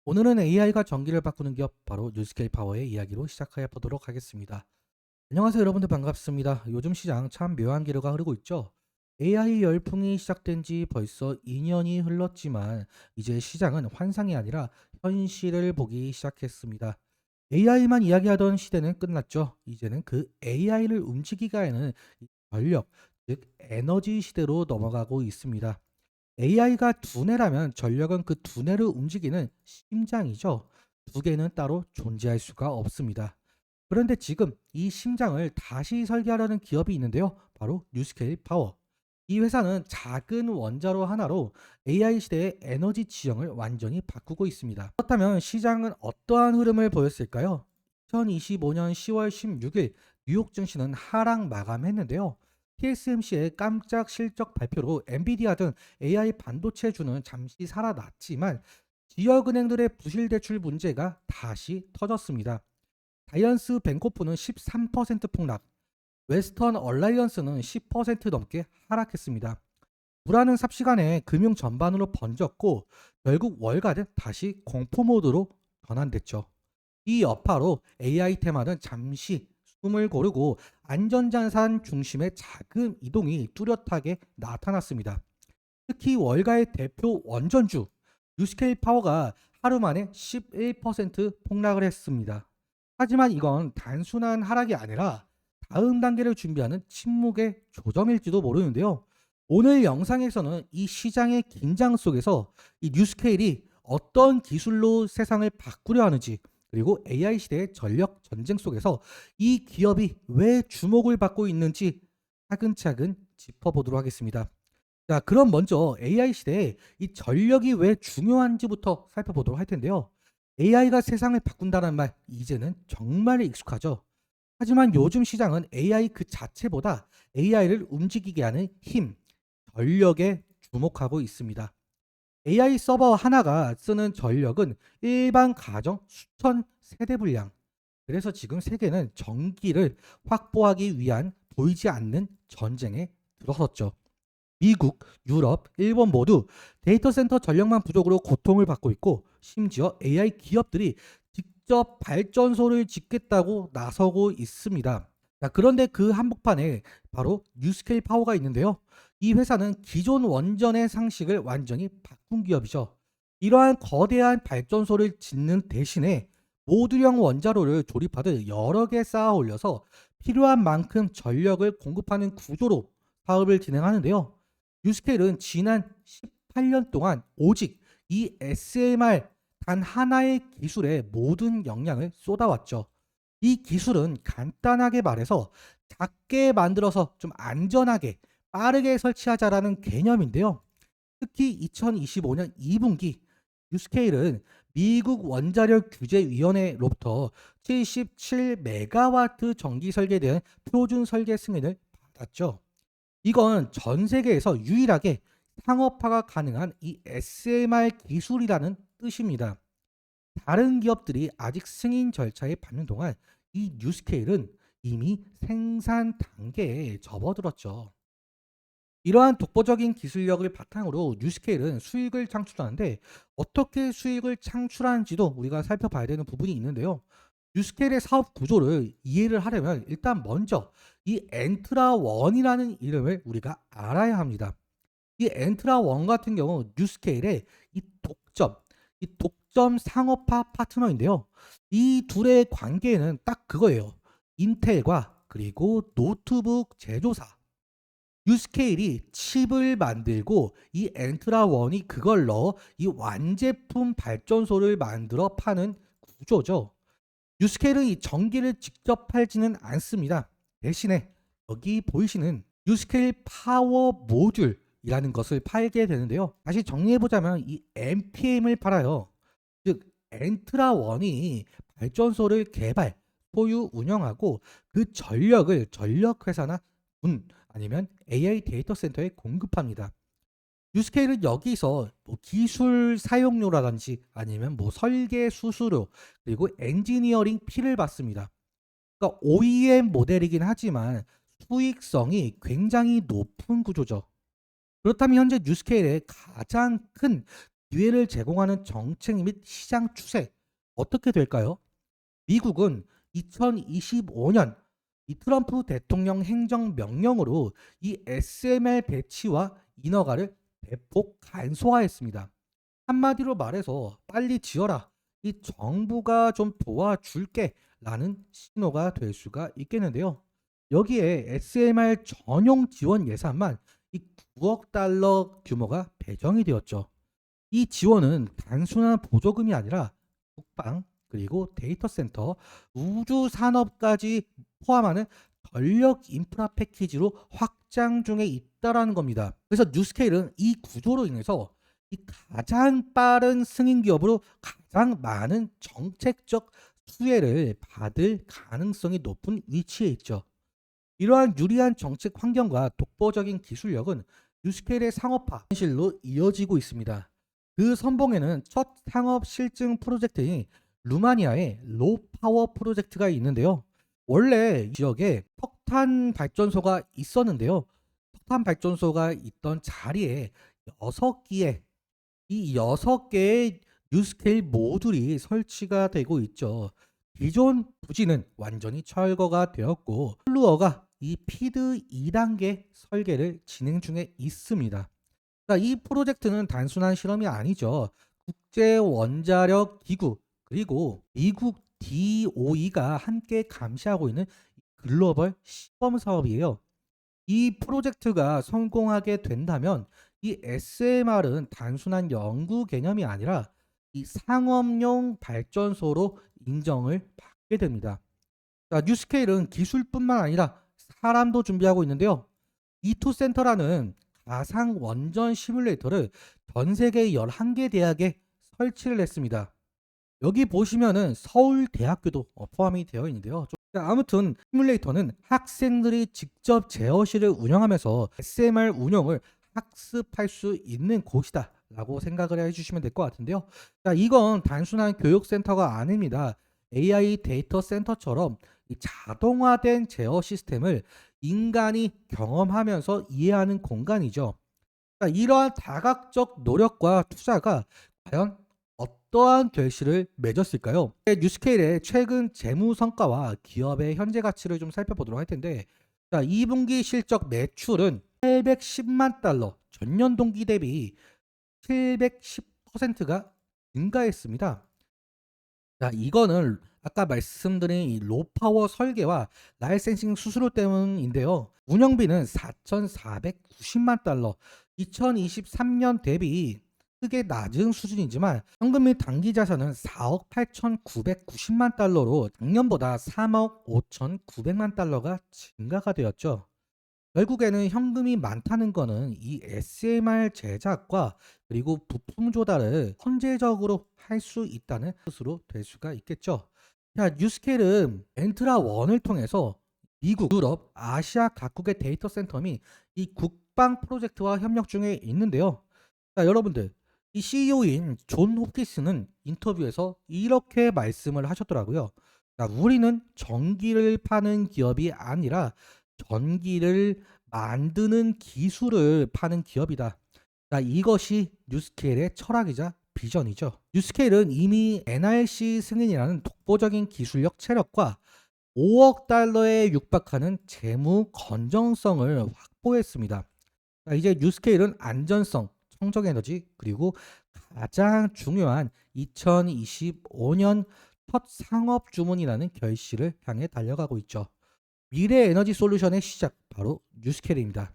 오늘은 AI가 전기를 바꾸는 기업 바로 뉴스케일 파워의 이야기로 시작해 보도록 하겠습니다. 안녕하세요 여러분들 반갑습니다. 요즘 시장 참 묘한 기류가 흐르고 있죠. AI 열풍이 시작된 지 벌써 2년이 흘렀지만 이제 시장은 환상이 아니라 현실을 보기 시작했습니다. AI만 이야기하던 시대는 끝났죠. 이제는 그 AI를 움직이게 하는 전력, 즉 에너지 시대로 넘어가고 있습니다. AI가 두뇌라면 전력은 그 두뇌를 움직이는 심장이죠. 두 개는 따로 존재할 수가 없습니다. 그런데 지금 이 심장을 다시 설계하려는 기업이 있는데요. 바로 뉴스케일 파워. 이 회사는 작은 원자로 하나로 AI 시대의 에너지 지형을 완전히 바꾸고 있습니다. 그렇다면 시장은 어떠한 흐름을 보였을까요? 2025년 10월 16일 뉴욕 증시는 하락 마감했는데요. TSMC의 깜짝 실적 발표로 엔비디아 등 AI 반도체주는 잠시 살아났지만 지역은행들의 부실 대출 문제가 다시 터졌습니다. 다이언스 뱅코프는 13% 폭락, 웨스턴 얼라이언스는 10% 넘게 하락했습니다. 불안은 삽시간에 금융 전반으로 번졌고 결국 월가는 다시 공포 모드로 전환됐죠. 이 여파로 AI 테마는 잠시 숨을 고르고 안전자산 중심의 작은 이동이 뚜렷하게 나타났습니다. 특히 월가의 대표 원전주 뉴스케일 파워가 하루 만에 11% 폭락을 했습니다. 하지만 이건 단순한 하락이 아니라 다음 단계를 준비하는 침묵의 조정일지도 모르는데요. 오늘 영상에서는 이 시장의 긴장 속에서 이 뉴스케일이 어떤 기술로 세상을 바꾸려 하는지, 그리고 AI 시대의 전력 전쟁 속에서 이 기업이 왜 주목을 받고 있는지 차근차근 짚어보도록 하겠습니다. 자, 그럼 먼저 AI 시대에 이 전력이 왜 중요한지부터 살펴보도록 할 텐데요. AI가 세상을 바꾼다는 말, 이제는 정말 익숙하죠. 하지만 요즘 시장은 AI 그 자체보다 AI를 움직이게 하는 힘, 전력에 주목하고 있습니다. AI 서버 하나가 쓰는 전력은 일반 가정 수천 세대 분량. 그래서 지금 세계는 전기를 확보하기 위한 보이지 않는 전쟁에 들어섰죠. 미국, 유럽, 일본 모두 데이터 센터 전력만 부족으로 고통을 받고 있고, 심지어 AI 기업들이 직접 발전소를 짓겠다고 나서고 있습니다. 자, 그런데 그 한복판에 바로 뉴스케일 파워가 있는데요. 이 회사는 기존 원전의 상식을 완전히 바꾼 기업이죠. 이러한 거대한 발전소를 짓는 대신에 모듈형 원자로를 조립하듯 여러 개 쌓아 올려서 필요한 만큼 전력을 공급하는 구조로 사업을 진행하는데요. 뉴스케일은 지난 18년 동안 오직 이 SMR 단 하나의 기술에 모든 역량을 쏟아왔죠. 이 기술은 간단하게 말해서 작게 만들어서 좀 안전하게 빠르게 설치하자라는 개념인데요. 특히 2025년 2분기 뉴스케일은 미국 원자력 규제위원회로부터 77메가와트 전기 설계된 표준 설계 승인을 받았죠. 이건 전 세계에서 유일하게 상업화가 가능한 이 SMR 기술이라는 뜻입니다. 다른 기업들이 아직 승인 절차에 받는 동안 이 뉴스케일은 이미 생산 단계에 접어들었죠. 이러한 독보적인 기술력을 바탕으로 뉴스케일은 수익을 창출하는데, 어떻게 수익을 창출하는지도 우리가 살펴봐야 되는 부분이 있는데요. 뉴스케일의 사업 구조를 이해를 하려면 일단 먼저 이 엔트라 원이라는 이름을 우리가 알아야 합니다. 이 엔트라 원 같은 경우 뉴스케일의 이 독점 상업화 파트너인데요. 이 둘의 관계는 딱 그거예요. 인텔과 그리고 노트북 제조사. 뉴스케일이 칩을 만들고 이 엔트라 원이 그걸 넣어 이 완제품 발전소를 만들어 파는 구조죠. 뉴스케일은 이 전기를 직접 팔지는 않습니다. 대신에 여기 보이시는 뉴스케일 파워 모듈이라는 것을 팔게 되는데요. 다시 정리해보자면 이 NPM을 팔아요. 즉 엔트라원이 발전소를 개발, 소유, 운영하고 그 전력을 전력회사나 군 아니면 AI 데이터 센터에 공급합니다. 뉴스케일은 여기서 뭐 기술 사용료라든지 아니면 뭐 설계 수수료, 그리고 엔지니어링 피를 받습니다. 그러니까 OEM 모델이긴 하지만 수익성이 굉장히 높은 구조죠. 그렇다면 현재 뉴스케일의 가장 큰 기회를 제공하는 정책 및 시장 추세 어떻게 될까요? 미국은 2025년 이 트럼프 대통령 행정 명령으로 이 SMR 배치와 인허가를 대폭 간소화했습니다. 한마디로 말해서 빨리 지어라. 이 정부가 좀 도와줄게 라는 신호가 될 수가 있겠는데요. 여기에 SMR 전용 지원 예산만 이 9억 달러 규모가 배정이 되었죠. 이 지원은 단순한 보조금이 아니라 국방, 그리고 데이터 센터, 우주 산업까지 포함하는 전력 인프라 패키지로 확장 중에 있다라는 겁니다. 그래서 뉴스케일은 이 구조로 인해서 이 가장 빠른 승인 기업으로 가장 많은 정책적 수혜를 받을 가능성이 높은 위치에 있죠. 이러한 유리한 정책 환경과 독보적인 기술력은 뉴스케일의 상업화 현실로 이어지고 있습니다. 그 선봉에는 첫 상업 실증 프로젝트인 루마니아의 로파워 프로젝트가 있는데요. 원래 이 지역에 석탄 발전소가 있었는데요. 석탄 발전소가 있던 자리에 6기의 이 6개의 뉴스케일 모듈이 설치가 되고 있죠. 기존 부지는 완전히 철거가 되었고 플루어가 이 피드 2단계 설계를 진행 중에 있습니다. 자, 이 프로젝트는 단순한 실험이 아니죠. 국제 원자력 기구 그리고 미국 DOE가 함께 감시하고 있는 글로벌 시범 사업이에요. 이 프로젝트가 성공하게 된다면 이 SMR은 단순한 연구 개념이 아니라 이 상업용 발전소로 인정을 받게 됩니다. 자, 뉴스케일은 기술뿐만 아니라 사람도 준비하고 있는데요. E2 센터라는 가상 원전 시뮬레이터를 전 세계 11개 대학에 설치를 했습니다. 여기 보시면은 서울대학교도 포함이 되어 있는데요. 자, 아무튼 시뮬레이터는 학생들이 직접 제어실을 운영하면서 SMR 운영을 학습할 수 있는 곳이다 라고 생각을 해주시면 될 것 같은데요. 자, 이건 단순한 교육센터가 아닙니다. AI 데이터 센터처럼 이 자동화된 제어 시스템을 인간이 경험하면서 이해하는 공간이죠. 자, 이러한 다각적 노력과 투자가 과연 어떠한 결실을 맺었을까요? 뉴스케일의 최근 재무 성과와 기업의 현재 가치를 좀 살펴보도록 할 텐데, 자, 2분기 실적 매출은 810만 달러, 전년 동기 대비 710%가 증가했습니다. 자, 이거는 아까 말씀드린 이 로파워 설계와 라이센싱 수수료 때문인데요. 운영비는 4,490만 달러, 2023년 대비 크게 낮은 수준이지만 현금 및 단기 자산은 4억 8,990만 달러로 작년보다 3억 5,900만 달러가 증가가 되었죠. 결국에는 현금이 많다는 거는 이 SMR 제작과 그리고 부품 조달을 선제적으로 할 수 있다는 뜻으로 될 수가 있겠죠. 자, 뉴스케일은 엔트라 원을 통해서 미국, 유럽, 아시아 각국의 데이터 센터 및 이 국방 프로젝트와 협력 중에 있는데요. 자, 여러분들, 이 CEO인 존 홉키스는 인터뷰에서 이렇게 말씀을 하셨더라고요. 자, 우리는 전기를 파는 기업이 아니라 전기를 만드는 기술을 파는 기업이다. 자, 이것이 뉴스케일의 철학이자 비전이죠. 뉴스케일은 이미 NRC 승인이라는 독보적인 기술력 체력과 5억 달러에 육박하는 재무 건전성을 확보했습니다. 자, 이제 뉴스케일은 안전성, 청정 에너지, 그리고 가장 중요한 2025년 첫 상업 주문이라는 결실을 향해 달려가고 있죠. 미래 에너지 솔루션의 시작, 바로 뉴스케일입니다.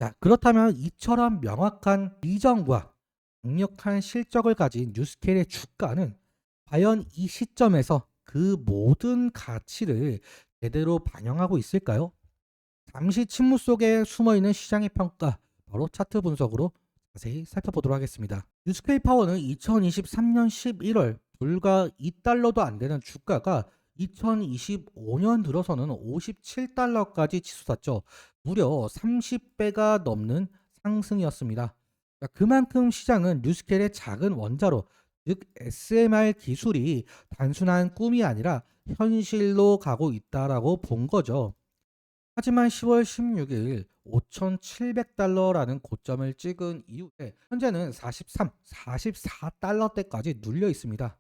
자, 그렇다면 이처럼 명확한 비전과 강력한 실적을 가진 뉴스케일의 주가는 과연 이 시점에서 그 모든 가치를 제대로 반영하고 있을까요? 잠시 침묵 속에 숨어있는 시장의 평가, 바로 차트 분석으로 자세히 살펴보도록 하겠습니다. 뉴스케일 파워는 2023년 11월 불과 2달러도 안 되는 주가가 2025년 들어서는 57달러까지 치솟았죠. 무려 30배가 넘는 상승이었습니다. 자, 그만큼 시장은 뉴스케일의 작은 원자로, 즉 SMR 기술이 단순한 꿈이 아니라 현실로 가고 있다라고 본 거죠. 하지만 10월 16일 5,700달러라는 고점을 찍은 이후에 현재는 43, 44달러대까지 눌려 있습니다.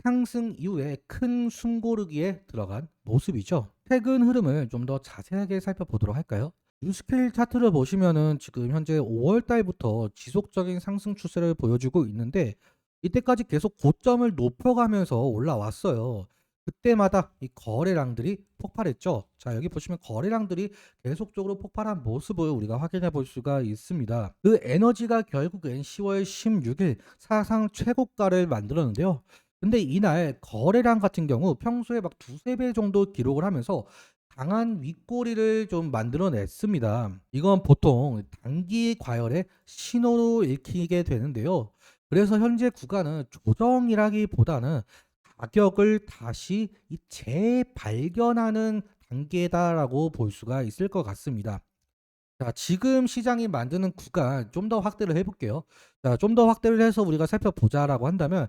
상승 이후에 큰 숨고르기에 들어간 모습이죠. 최근 흐름을 좀 더 자세하게 살펴보도록 할까요? 뉴스케일 차트를 보시면은 지금 현재 5월 달부터 지속적인 상승 추세를 보여주고 있는데 이때까지 계속 고점을 높여가면서 올라왔어요. 그때마다 이 거래량들이 폭발했죠. 자, 여기 보시면 거래량들이 계속적으로 폭발한 모습을 우리가 확인해 볼 수가 있습니다. 그 에너지가 결국엔 10월 16일 사상 최고가를 만들었는데요. 근데 이날 거래량 같은 경우 평소에 막 두세 배 정도 기록을 하면서 강한 윗꼬리를 좀 만들어냈습니다. 이건 보통 단기 과열의 신호로 읽히게 되는데요. 그래서 현재 구간은 조정이라기보다는 가격을 다시 재발견하는 단계다라고 볼 수가 있을 것 같습니다. 자, 지금 시장이 만드는 구간 좀 더 확대를 해볼게요. 자, 좀 더 확대를 해서 우리가 살펴보자라고 한다면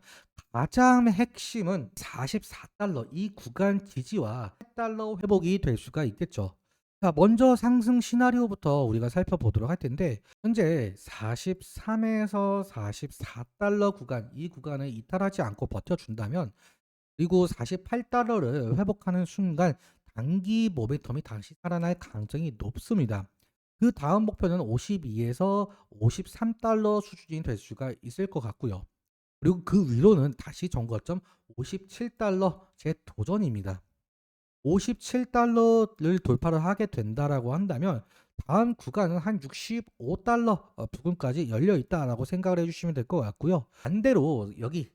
가장 핵심은 44달러 이 구간 지지와 8달러 회복이 될 수가 있겠죠. 자, 먼저 상승 시나리오부터 우리가 살펴보도록 할 텐데 현재 43에서 44달러 구간 이 구간을 이탈하지 않고 버텨준다면 그리고 48달러를 회복하는 순간 단기 모멘텀이 다시 살아날 가능성이 높습니다. 그 다음 목표는 52에서 53달러 수준이 될 수가 있을 것 같고요. 그리고 그 위로는 다시 정거점 57달러 재도전입니다. 57달러를 돌파를 하게 된다라고 한다면 다음 구간은 한 65달러 부근까지 열려 있다라고 생각을 해주시면 될 것 같고요. 반대로 여기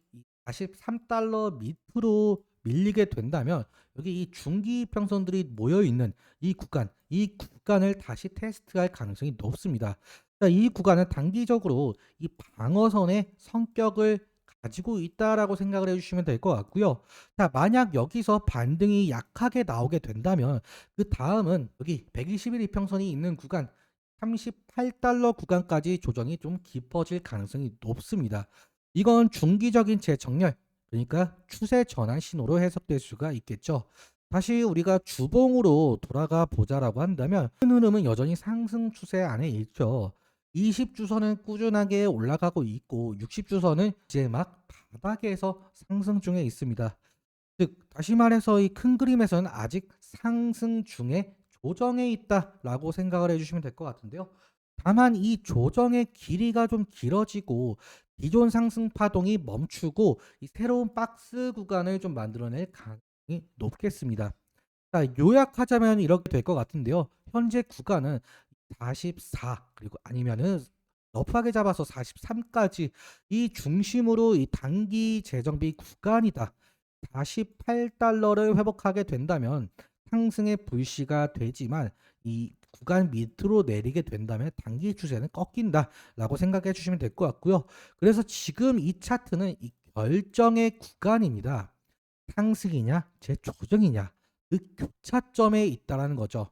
43달러 밑으로 밀리게 된다면 여기 이 중기 평선들이 모여 있는 이 구간을 다시 테스트할 가능성이 높습니다. 자, 이 구간은 단기적으로 이 방어선의 성격을 가지고 있다라고 생각을 해주시면 될 것 같고요. 자, 만약 여기서 반등이 약하게 나오게 된다면 그 다음은 여기 121 이평선이 있는 구간 38달러 구간까지 조정이 좀 깊어질 가능성이 높습니다. 이건 중기적인 재정렬, 그러니까 추세 전환 신호로 해석될 수가 있겠죠. 다시 우리가 주봉으로 돌아가 보자라고 한다면 큰 흐름은 여전히 상승 추세 안에 있죠. 20주선은 꾸준하게 올라가고 있고 60주선은 이제 막 바닥에서 상승 중에 있습니다. 즉 다시 말해서 이 큰 그림에서는 아직 상승 중에 조정에 있다라고 생각을 해주시면 될 것 같은데요. 다만 이 조정의 길이가 좀 길어지고 기존 상승 파동이 멈추고 이 새로운 박스 구간을 좀 만들어낼 가능성이 높겠습니다. 자, 요약하자면 이렇게 될 것 같은데요. 현재 구간은 44 그리고 아니면은 러프하게 잡아서 43까지 이 중심으로 이 단기 재정비 구간이다. 48달러를 회복하게 된다면 상승의 불씨가 되지만 이 구간 밑으로 내리게 된다면 단기 추세는 꺾인다라고 생각해 주시면 될 것 같고요. 그래서 지금 이 차트는 이 결정의 구간입니다. 상승이냐, 재조정이냐, 그 교차점에 있다라는 거죠.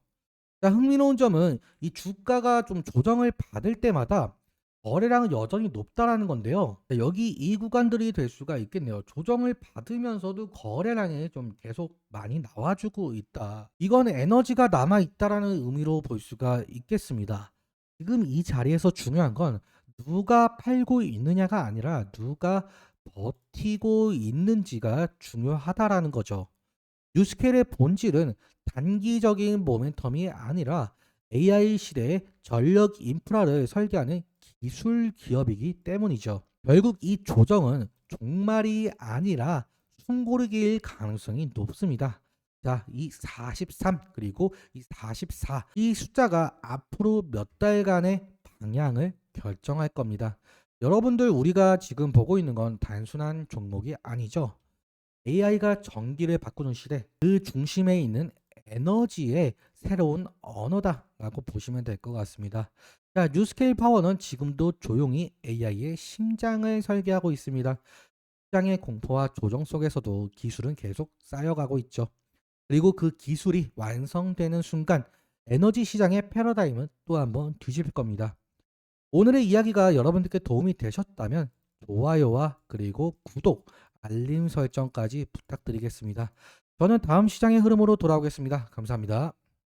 자, 흥미로운 점은 이 주가가 좀 조정을 받을 때마다 거래량은 여전히 높다라는 건데요. 자, 여기 이 구간들이 될 수가 있겠네요. 조정을 받으면서도 거래량이 좀 계속 많이 나와주고 있다. 이건 에너지가 남아 있다라는 의미로 볼 수가 있겠습니다. 지금 이 자리에서 중요한 건 누가 팔고 있느냐가 아니라 누가 버티고 있는지가 중요하다라는 거죠. 뉴스케일의 본질은 단기적인 모멘텀이 아니라 AI 시대의 전력 인프라를 설계하는 기술 기업이기 때문이죠. 결국 이 조정은 종말이 아니라 숨고르기일 가능성이 높습니다. 자, 이 43 그리고 이 44 이 숫자가 앞으로 몇 달간의 방향을 결정할 겁니다. 여러분들 우리가 지금 보고 있는 건 단순한 종목이 아니죠. AI가 전기를 바꾸는 시대, 그 중심에 있는 에너지의 새로운 언어다라고 보시면 될 것 같습니다. 자, 뉴스케일 파워는 지금도 조용히 AI의 심장을 설계하고 있습니다. 시장의 공포와 조정 속에서도 기술은 계속 쌓여가고 있죠. 그리고 그 기술이 완성되는 순간 에너지 시장의 패러다임은 또 한번 뒤집힐 겁니다. 오늘의 이야기가 여러분들께 도움이 되셨다면 좋아요와 그리고 구독, 알림 설정까지 부탁드리겠습니다. 저는 다음 시장의 흐름으로 돌아오겠습니다. 감사합니다.